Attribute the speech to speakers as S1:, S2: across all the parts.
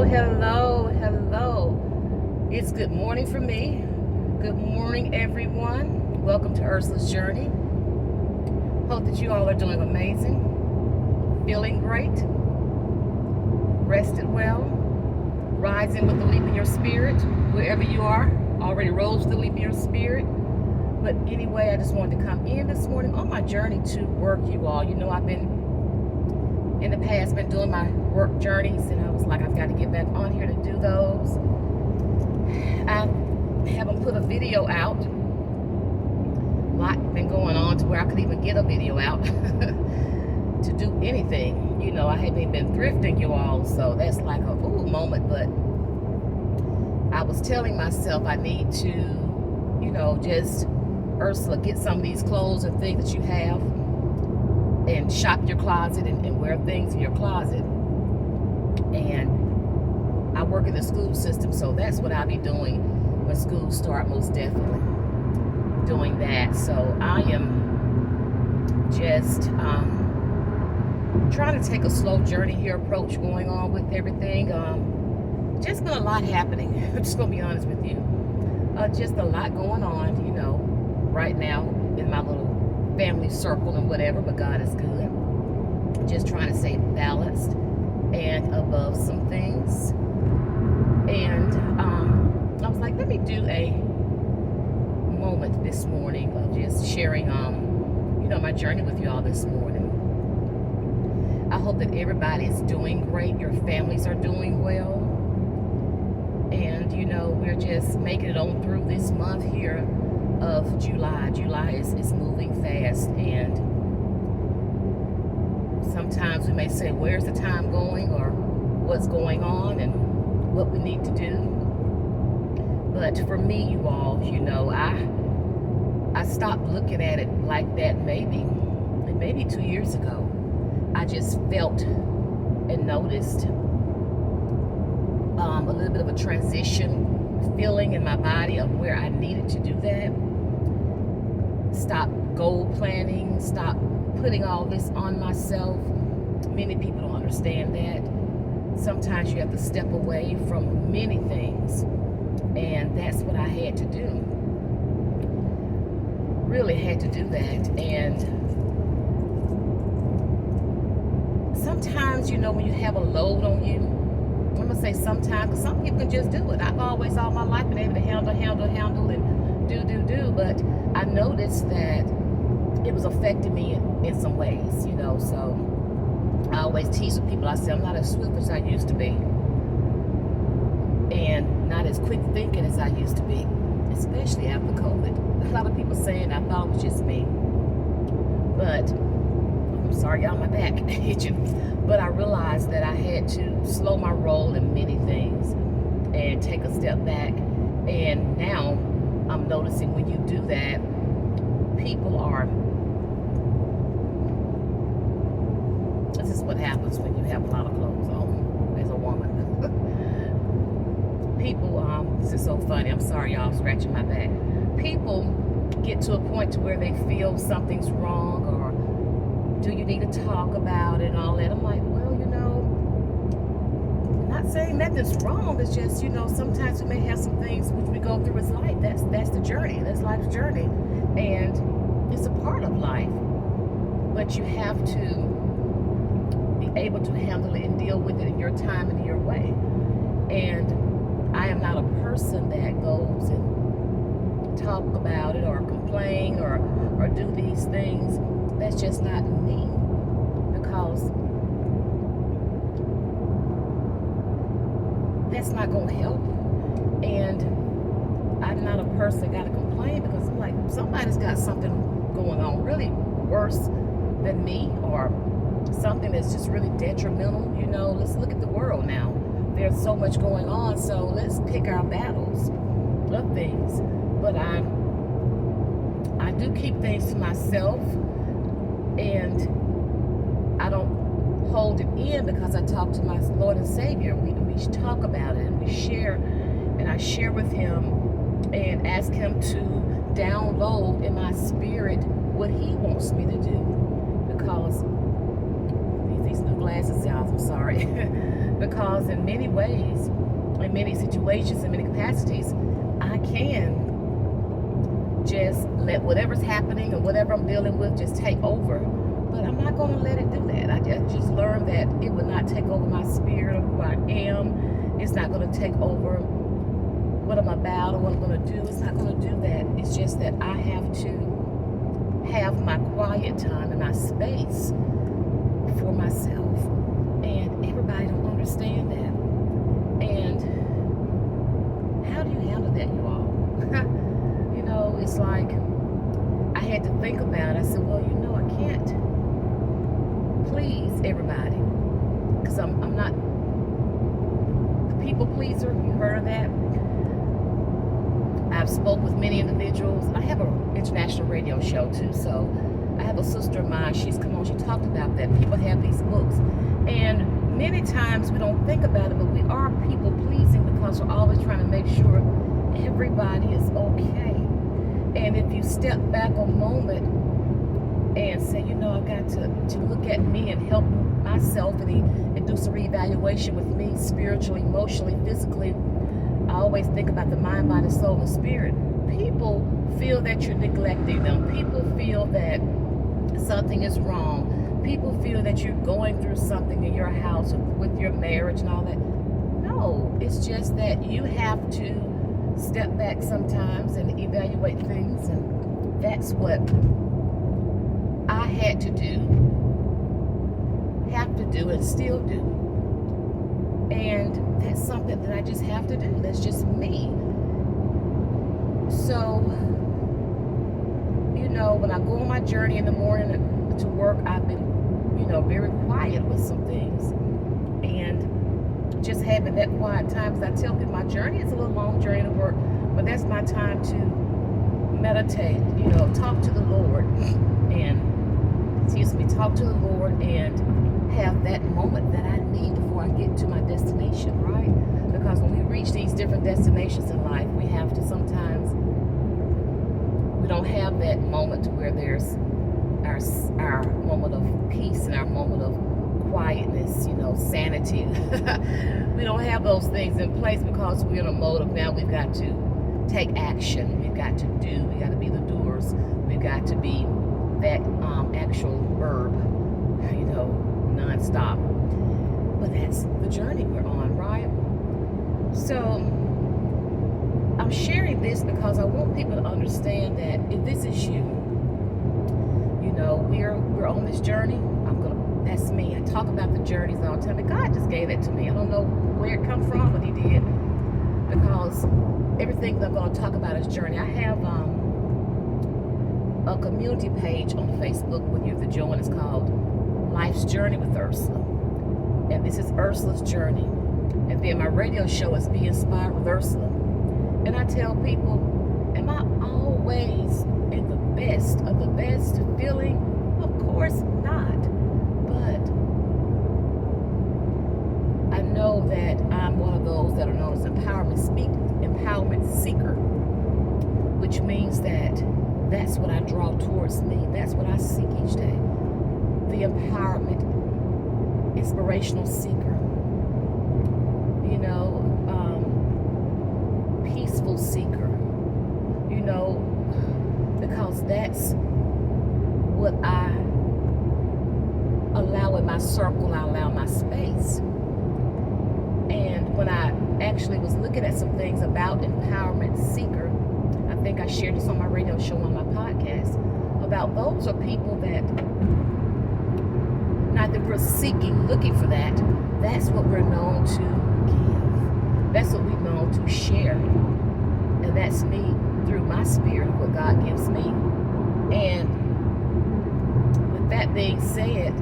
S1: hello. It's good morning for me. Good morning, everyone. Welcome to Ursula's Journey. Hope that you all are doing amazing, feeling great, rested well, rising with the leap in your spirit, wherever you are. Already rose with the leap in your spirit. But anyway, I just wanted to come in this morning on my journey to work, you all. You know, I've been in the past been doing my work journeys, and I was like, I've got to get back on here to do those. I haven't put a video out. A lot been going on to where I could even get a video out to do anything. You know, I haven't even been thrifting, you all, so that's like a ooh moment. But I was telling myself I need to, you know, just Ursula, get some of these clothes and things that you have and shop your closet and wear things in your closet. And I work in the school system, so that's what I'll be doing when schools start, most definitely doing that. So I am just trying to take a slow journey here approach going on with everything. Just been a lot happening. I'm just gonna be honest with you. Just a lot going on, you know, right now in my little family circle and whatever, but God is good. Just trying to stay balanced and above some things. And I was like, let me do a moment this morning of just sharing, you know, my journey with you all this morning. I hope that everybody is doing great. Your families are doing well. And, you know, we're just making it on through this month here of July. July is moving fast, and sometimes we may say, where's the time going, or what's going on and what we need to do. But for me, you all, you know, I stopped looking at it like that maybe 2 years ago. I just felt and noticed a little bit of a transition feeling in my body of where I needed to do that. Stop goal planning, stop putting all this on myself. Many people don't understand that. Sometimes you have to step away from many things, and that's what I had to do. Really had to do that. And sometimes, you know, when you have a load on you, I'm gonna say sometimes, because some people can just do it. I've always, all my life, been able to handle and do, but I noticed that it was affecting me in some ways, you know. So I always tease with people. I say I'm not as swift as I used to be, and not as quick thinking as I used to be, especially after COVID. A lot of people saying I thought it was just me, but I'm sorry, y'all, my back itching. But I realized that I had to slow my roll in many things and take a step back. And now I'm noticing when you do that, people are, this is what happens when you have a lot of clothes on as a woman. People, this is so funny. I'm sorry, y'all, scratching my back. People get to a point to where they feel something's wrong, or do you need to talk about it and all that? I'm like, well, you know, I'm not saying nothing's wrong. It's just, you know, sometimes we may have some things which we go through as life. That's the journey. That's life's journey. And it's a part of life. But you have to be able to handle it and deal with it in your time and in your way. And I am not a person that goes and talk about it or complain or do these things. That's just not me, because that's not going to help. And I'm not a person that got to complain, because I'm like, somebody's got something going on really worse than me, or something that's just really detrimental. You know, let's look at the world now. There's so much going on, so let's pick our battles of things. But I do keep things to myself, and I don't hold it in, because I talk to my Lord and Savior. We talk about it, and we share, and I share with Him and ask Him to download in my spirit what He wants me to do. Because these new glasses, y'all, I'm sorry. Because in many ways, in many situations, in many capacities, I can just let whatever's happening or whatever I'm dealing with just take over. But I'm not going to let it do that. I just learned that it would not take over my spirit of who I am. It's not going to take over what I'm about or what I'm going to do. It's not going to do that. It's just that I have to have my quiet time and my space for myself. And everybody don't understand that. And how do you handle that, you all? You know, it's like I had to think about it. I said, well, you know, I can't please everybody because I'm not the people pleaser. You heard of that? I've spoke with many individuals. I have an international radio show too, so I have a sister of mine. She's come on. She talked about that. People have these books, and many times we don't think about it, but we are people pleasing because we're always trying to make sure everybody is okay. And if you step back a moment and say, you know, I've got to look at me and help myself and do some reevaluation with me spiritually, emotionally, physically. I always think about the mind, body, soul, and spirit. People feel that you're neglecting them. People feel that something is wrong. People feel that you're going through something in your house with your marriage and all that. No, it's just that you have to step back sometimes and evaluate things, and that's what I had to do, have to do, and still do. And that's something that I just have to do. That's just me. So, you know, when I go on my journey in the morning to work, I've been, you know, very quiet with some things. And just having that quiet time, because I tell people my journey is a little long journey to work, but that's my time to meditate, you know, talk to the Lord talk to the Lord and have that moment that I need before I get to my destination, right? Because when we reach these different destinations in life, we have to sometimes, we don't have that moment where there's our moment of peace and our moment of quietness, you know, sanity. We don't have those things in place because we're in a mode of now we've got to take action. We've got to do. We got to be the doers. We've got to be that actual verb, you know, nonstop. But that's the journey we're on, right? So I'm sharing this because I want people to understand that if this is you, you know, we're on this journey. That's me. I talk about the journeys all the time. And God just gave it to me. I don't know where it come from, but He did. Because everything that I'm going to talk about is journey. I have a community page on Facebook with you to join. It's called Life's Journey with Ursula. And this is Ursula's journey. And then my radio show is Be Inspired with Ursula. And I tell people, am I always in the best of the best feeling? Of course not. But I know that I'm one of those that are known as empowerment seeker, which means that that's what I draw towards me. That's what I seek each day. The empowerment, inspirational seeker, you know, peaceful seeker, you know, because that's what I allow in my circle, I allow my space. And when I actually was looking at some things about empowerment seeker, I think I shared this on my radio show, on my podcast, about those are people that, not that we're seeking, looking for that, that's what we're known to give. That's what we're known to share. And that's me through my spirit, what God gives me. And with that being said,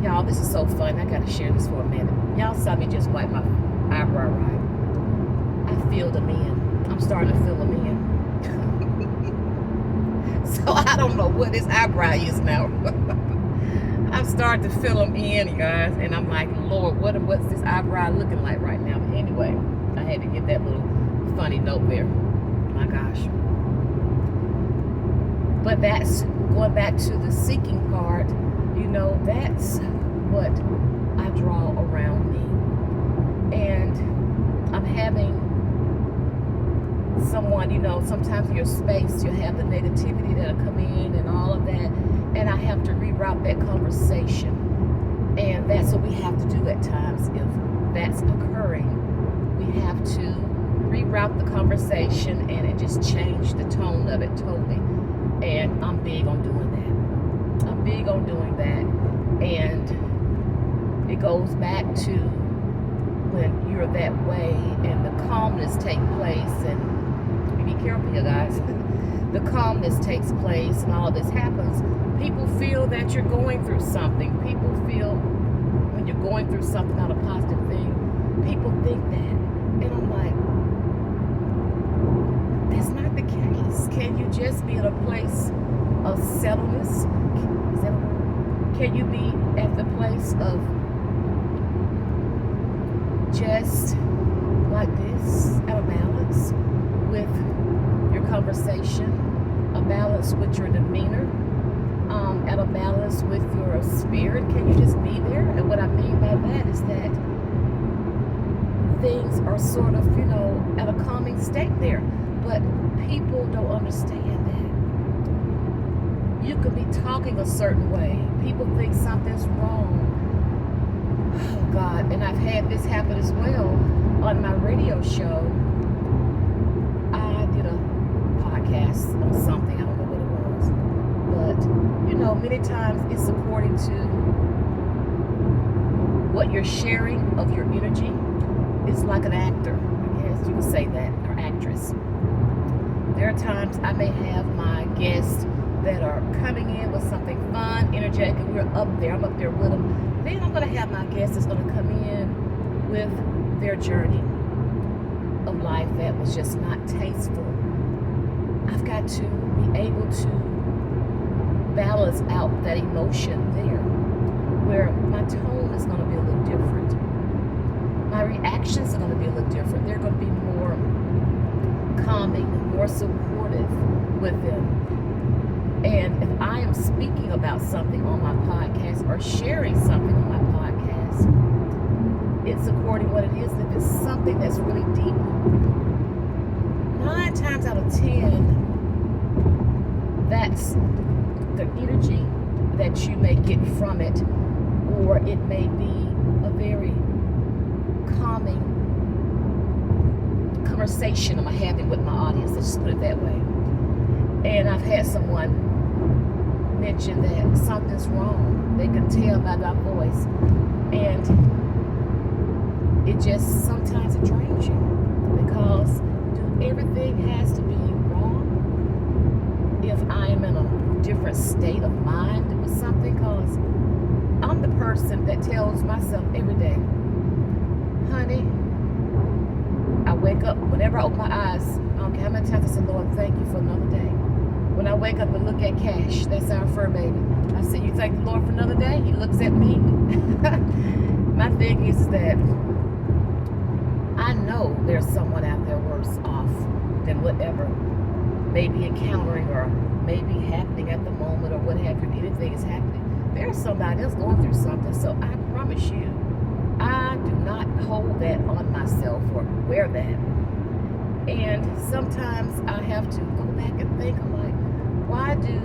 S1: y'all, this is so fun. I gotta share this for a minute. Y'all saw me just wipe my eyebrow right. I filled them in. I'm starting to fill them in. So I don't know what this eyebrow is now. I'm starting to fill them in, you guys, and I'm like, Lord, what's this eyebrow looking like right now? But anyway, I had to get that little funny note there. My gosh. But that's going back to the seeking part. You know, that's what I draw around me. And I'm having someone, sometimes in your space you have the negativity that'll come in and all of that, and I have to reroute that conversation. And that's what we have to do at times. If that's occurring, we have to reroute the conversation and it just change the tone of it totally. And I'm big on doing that. And it goes back to when you're that way and the calmness takes place, and be careful, you guys. The calmness takes place and all of this happens. People feel that you're going through something. People feel when you're going through something, not a positive thing, people think that. And I'm like, that's not the case. Can you just be at a place of settledness? Is that a word? Can you be at the place of just like this, at a balance with your conversation, a balance with your demeanor, at a balance with your spirit? Can you just be there? And what I mean by that is that things are sort of, at a calming state there. But people don't understand that. You could be talking a certain way. People think something's wrong. Oh, God. And I've had this happen as well on my radio show. I did a podcast on something. I don't know what it was. But, many times it's according to what you're sharing of your energy. It's like an actor, I guess you could say that, or actress. There are times I may have my guests that are coming in with something fun, energetic, and I'm up there with them. Then I'm going to have my guest that's going to come in with their journey of life that was just not tasteful. I've got to be able to balance out that emotion there, where my tone is going to be a little different. My reactions are going to be a little different. They're going to be more calming, more supportive with them. And if I am speaking about something on my podcast or sharing something on my podcast, it's according what it is. If it's something that's really deep, 9 times out of 10, that's the energy that you may get from it, or it may be a very calming conversation I'm having with my audience. Let's just put it that way. And I've had someone mention that something's wrong. They can tell by my voice. And it just, sometimes it drains you, because everything has to be wrong if I am in a different state of mind with something, because I'm the person that tells myself every day, honey, I wake up, whenever I open my eyes, I don't care how many times I say, Lord, thank you for another day. When I wake up and look at Cash, that's our fur baby, I say, you thank the Lord for another day? He looks at me. My thing is that I know there's someone out there worse off than whatever may be encountering or may be happening at the moment, or what have you. Anything is happening, there's somebody else going through something. So I promise you, I do not hold that on myself or wear that. And sometimes I have to go back and think, I'm like, why do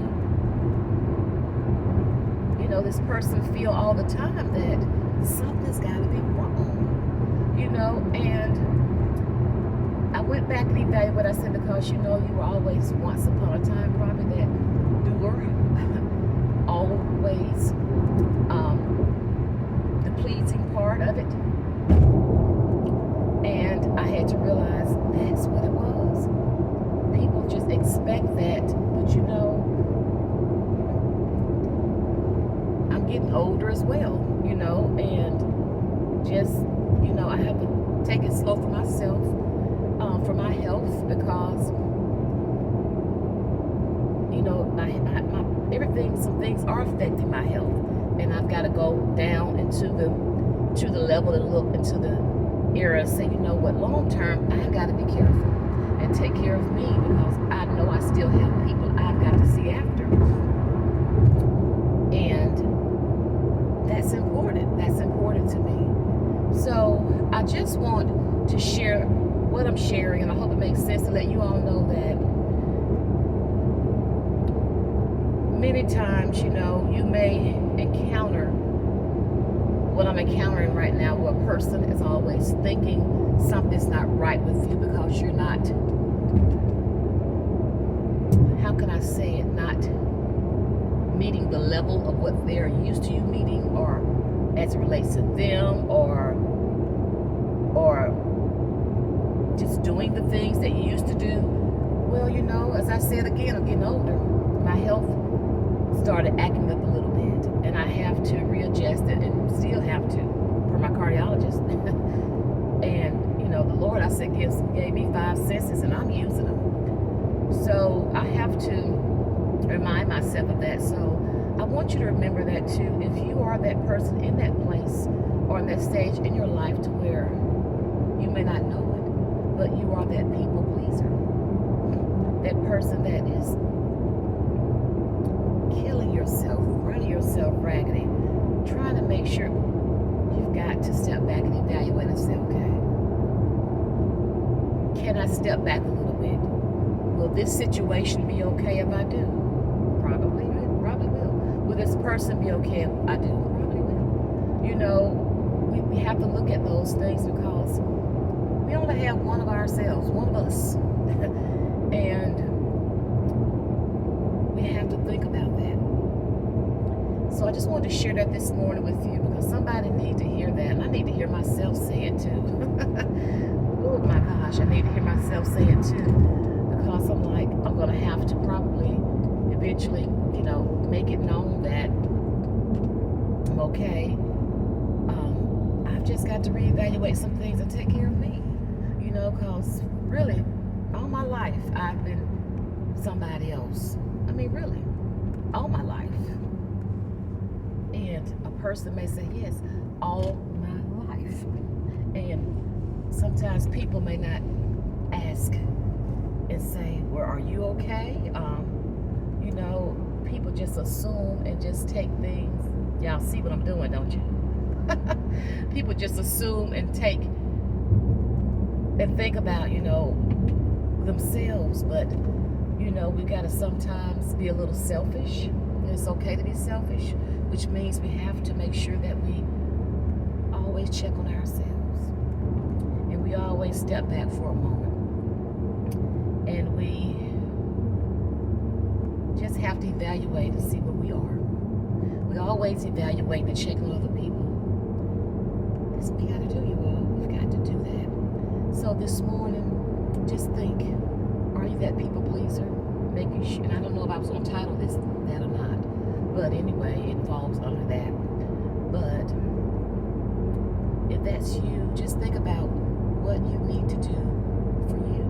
S1: this person feel all the time that something's got to be wrong? And I went back and evaluated what I said, because you were always, once upon a time, probably that doer, always the pleasing part of it. And I had to realize that's what it was. People just expect that, but I'm getting older as well, and just, I have to take it slow for myself, for my health, because some things are affecting my health, and I've got to go down into the level and look into the area and say, long term, I've got to be careful and take care of me, because I know I still have people I've got to see after. And that that's important. That's important to me. So I just want to share what I'm sharing, and I hope it makes sense to let you all know that many times, you know, you may encounter what I'm encountering right now, where a person is always thinking something's not right with you because you're not, how can I say it, not meeting the level of what they're used to you meeting, or as it relates to them, or just doing the things that you used to do. Well, you know, as I said again, I'm getting older. My health started acting up a little bit, and I have to readjust it, and still have to, for my cardiologist. And you know, the Lord, I said, gave me 5 senses, and I'm using them. So I have to remind myself of that. So I want you to remember that too. If you are that person in that place or in that stage in your life to where you may not know it, but you are that people pleaser, that person that is killing yourself, running yourself raggedy, trying to make sure, you've got to step back and evaluate and say, okay, can I step back a little bit? Will this situation be okay if I do? Probably will. Will this person be okay if I do? Probably will. You know, we have to look at those things because we only have one of ourselves, one of us. And we have to think about that. So I just wanted to share that this morning with you, because somebody needs to hear that, and I need to hear myself say it too. Oh my gosh, I need to hear myself say it too, because I'm like, I'm going to have to probably eventually, you know, make it known that I'm okay. I've just got to reevaluate some things and take care of me, you know, because really, all my life I've been somebody else. I mean, really, all my life. And a person may say, yes, all my life. And sometimes people may not ask and say, well, are you okay? You know, people just assume and just take things. Y'all see what I'm doing, don't you? People just assume and take and think about, you know, themselves. But, you know, we got to sometimes be a little selfish. It's okay to be selfish, which means we have to make sure that we always check on ourselves. And we always step back for a moment. And we just have to evaluate and see where we are. We always evaluate and check on other people. That's what we got to do, you all. We've got to do that. So this morning, just think, are you that people pleaser? Making sure, and I don't know if I was going to title this that or not, but anyway, it falls under that. But if that's you, just think about what you need to do for you.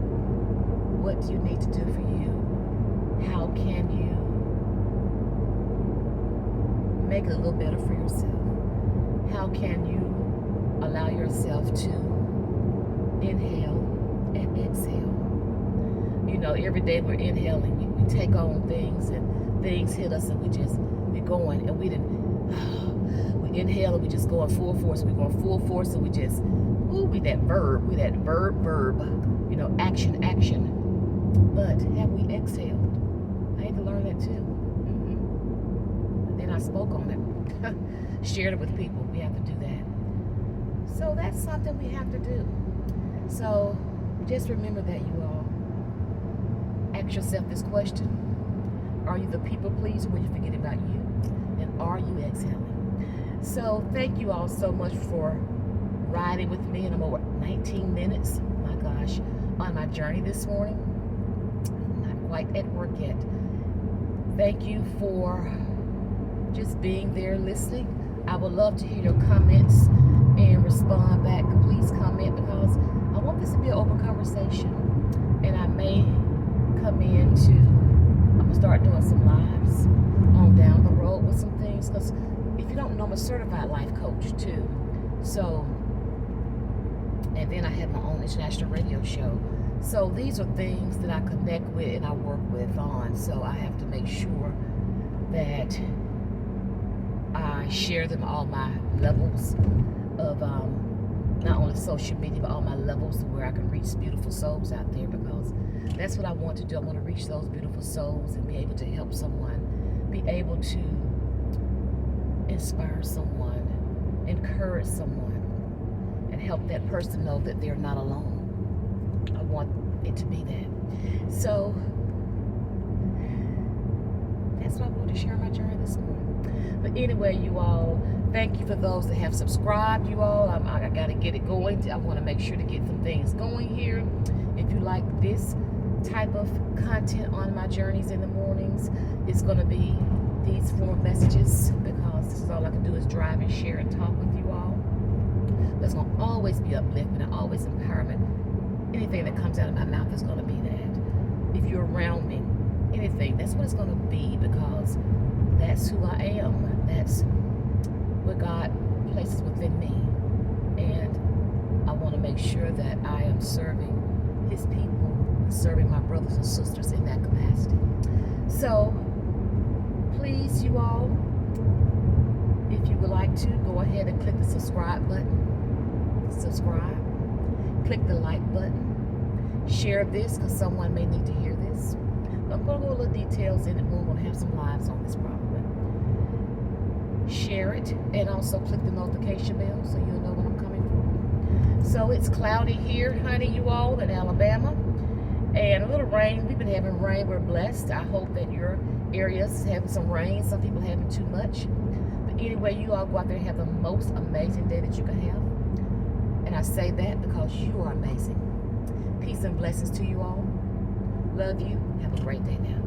S1: What do you need to do for you? How can you make it a little better for yourself? How can you allow yourself to inhale and exhale? You know, every day we're inhaling, we take on things, and things hit us, and we're going, and we inhale, and we just go in full force. We go in full force, and we just, we that verb, you know, action. But have we exhaled? I had to learn that too. And then I spoke on it, shared it with people. We have to do that. So that's something we have to do. So just remember that, you all. Ask yourself this question. Are you the people pleaser when you forget about you? And are you exhaling? So thank you all so much for riding with me, and I'm over 19 minutes, my gosh, on my journey this morning. I'm not quite at work yet. Thank you for just being there listening. I would love to hear your comments and respond back. Please comment, because I want this to be an open conversation, and I may come into, I'm going to start doing some lives on down the road with some things, because if you don't know, I'm a certified life coach too. So, and then I have my own international radio show. So these are things that I connect with and I work with on. So I have to make sure that I share them all my levels of not only social media, but all my levels where I can reach beautiful souls out there, because that's what I want to do. I want to reach those beautiful souls and be able to help someone, be able to inspire someone, encourage someone, and help that person know that they're not alone. I want it to be that. So that's what I want to share my journey this morning. But anyway, you all, thank you for those that have subscribed, you all. I got to get it going. I want to make sure to get some things going here. If you like this type of content on my journeys in the mornings, it's going to be these 4 messages, because this is all I can do is drive and share and talk with you all. But it's going to always be upliftment and always empowerment. Anything that comes out of my mouth is going to be that. If you're around me, anything, that's what it's going to be, because that's who I am. That's what God places within me. And I want to make sure that I am serving His people, serving my brothers and sisters in that capacity. So, please, you all, if you would like to, go ahead and click the subscribe button. Subscribe. Click the like button. Share this, because someone may need to hear this. I'm going to go a little details in it. We're going to have some lives on this probably. Share it, and also click the notification bell so you'll know when I'm coming from. So it's cloudy here, honey, you all, in Alabama, and a little rain. We've been having rain. We're blessed. I hope that your area's having some rain. Some people having too much. But anyway, you all go out there and have the most amazing day that you can have. And I say that because you are amazing. Peace and blessings to you all. Love you. Have a great day now.